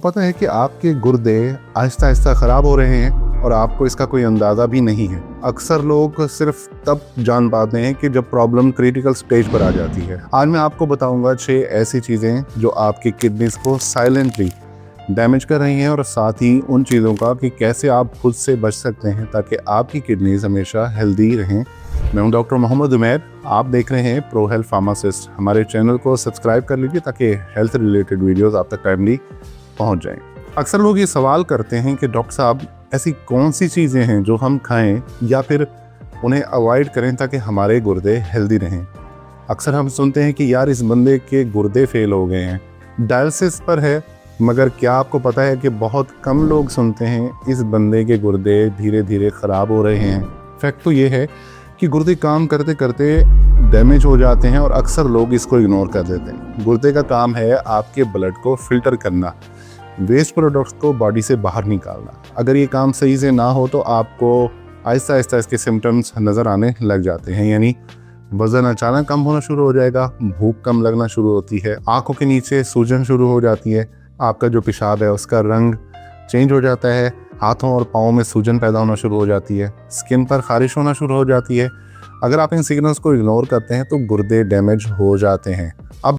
पता है कि आपके गुर्दे आहिस्ता आहिस्ता ख़राब हो रहे हैं और आपको इसका कोई अंदाज़ा भी नहीं है। अक्सर लोग सिर्फ तब जान पाते हैं कि जब प्रॉब्लम क्रिटिकल स्टेज पर आ जाती है। आज मैं आपको बताऊंगा 6 ऐसी चीज़ें जो आपकी किडनीज को साइलेंटली डैमेज कर रही हैं और साथ ही उन चीज़ों का कि कैसे आप खुद से बच सकते हैं ताकि आपकी किडनीज हमेशा हेल्दी रहें। मैं हूं डॉक्टर मोहम्मद उमैर, आप देख रहे हैं प्रो हेल्थ फार्मासिस्ट। हमारे चैनल को सब्सक्राइब कर लीजिए ताकि हेल्थ रिलेटेड वीडियोस आप तक टाइमली पहुंच जाएं। अक्सर लोग ये सवाल करते हैं कि डॉक्टर साहब ऐसी कौन सी चीज़ें हैं जो हम खाएं या फिर उन्हें अवॉइड करें ताकि हमारे गुर्दे हेल्दी रहें। अक्सर हम सुनते हैं कि यार इस बंदे के गुर्दे फेल हो गए हैं, डायलिसिस पर है, मगर क्या आपको पता है कि बहुत कम लोग सुनते हैं इस बंदे के गुर्दे धीरे धीरे ख़राब हो रहे हैं। फैक्ट तो ये है कि गुर्दे काम करते करते डैमेज हो जाते हैं और अक्सर लोग इसको इग्नोर कर देते हैं। गुर्दे का काम है आपके ब्लड को फिल्टर करना, वेस्ट प्रोडक्ट्स को बॉडी से बाहर निकालना। अगर ये काम सही से ना हो तो आपको आहिस्ता आहिस्ता इसके सिम्टम्स नज़र आने लग जाते हैं, यानी वज़न अचानक कम होना शुरू हो जाएगा, भूख कम लगना शुरू होती है, आंखों के नीचे सूजन शुरू हो जाती है, आपका जो पेशाब है उसका रंग चेंज हो जाता है, हाथों और पाँव में सूजन पैदा होना शुरू हो जाती है, स्किन पर खारिश होना शुरू हो जाती है। अगर आप इन सिग्नल्स को इग्नोर करते हैं तो गुर्दे डैमेज हो जाते हैं। अब